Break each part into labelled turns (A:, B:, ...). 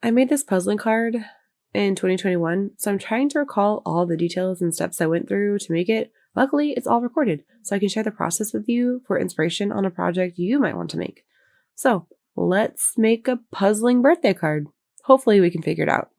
A: I made this puzzling card in 2021, so I'm trying to recall all the details and steps I went through to make it. Luckily, it's all recorded, so I can share the process with you for inspiration on a project you might want to make. So, let's make a puzzling birthday card. Hopefully we can figure it out.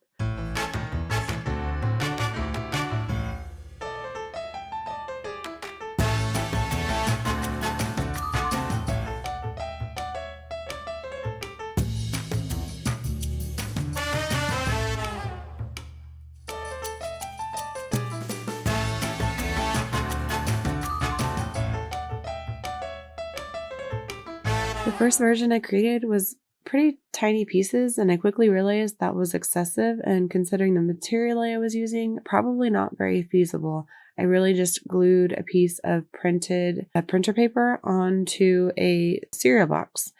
A: The first version I created was pretty tiny pieces, and I quickly realized that was excessive, and considering the material I was using, probably not very feasible. I really just glued a piece of printer paper onto a cereal box.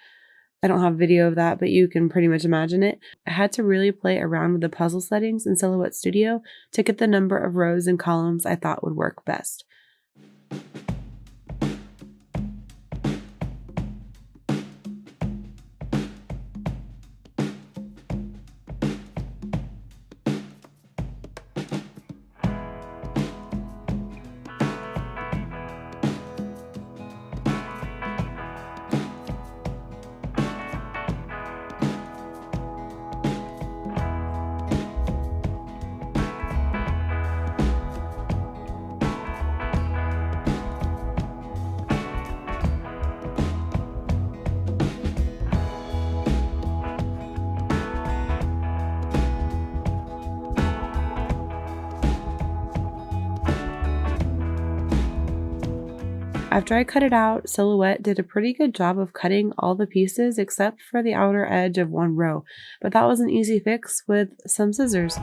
A: I don't have video of that, but you can pretty much imagine it. I had to really play around with the puzzle settings in Silhouette Studio to get the number of rows and columns I thought would work best. After I cut it out, Silhouette did a pretty good job of cutting all the pieces except for the outer edge of one row, but that was an easy fix with some scissors.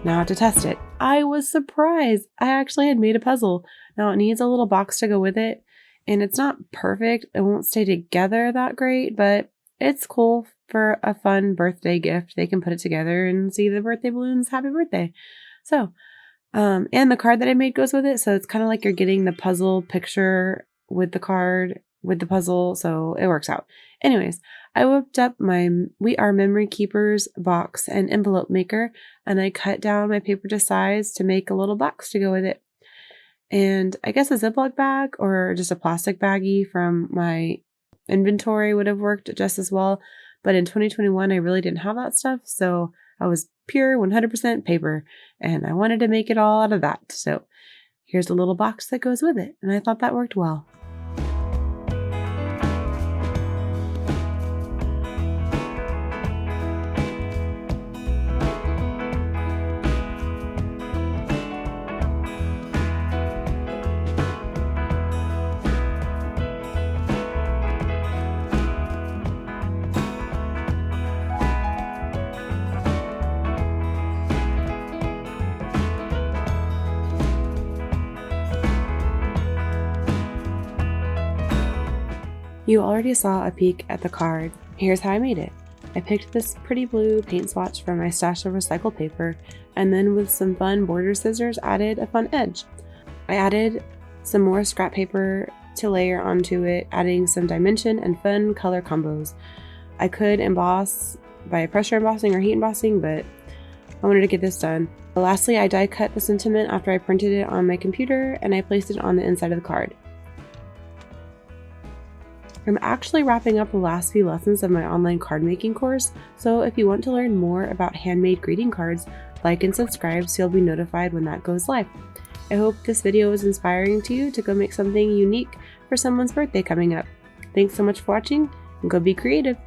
A: Now to test it. I was surprised. I actually had made a puzzle. Now it needs a little box to go with it, and it's not perfect. It won't stay together that great, but it's cool for a fun birthday gift. They can put it together and see the birthday balloons. Happy birthday. So, and the card that I made goes with it. So it's kind of like you're getting the puzzle picture with the card with the puzzle. So it works out. Anyways, I whipped up my We Are Memory Keepers box and envelope maker, and I cut down my paper to size to make a little box to go with it. And I guess a Ziploc bag or just a plastic baggie from my inventory would have worked just as well. But in 2021, I really didn't have that stuff. So I was pure 100% paper, and I wanted to make it all out of that. So here's a little box that goes with it. And I thought that worked well. You already saw a peek at the card. Here's how I made it. I picked this pretty blue paint swatch from my stash of recycled paper, and then with some fun border scissors added a fun edge. I added some more scrap paper to layer onto it, adding some dimension and fun color combos. I could emboss by pressure embossing or heat embossing, but I wanted to get this done. Lastly, I die cut the sentiment after I printed it on my computer, and I placed it on the inside of the card. I'm actually wrapping up the last few lessons of my online card making course, so if you want to learn more about handmade greeting cards, like and subscribe so you'll be notified when that goes live. I hope this video was inspiring to you to go make something unique for someone's birthday coming up. Thanks so much for watching, and go be creative!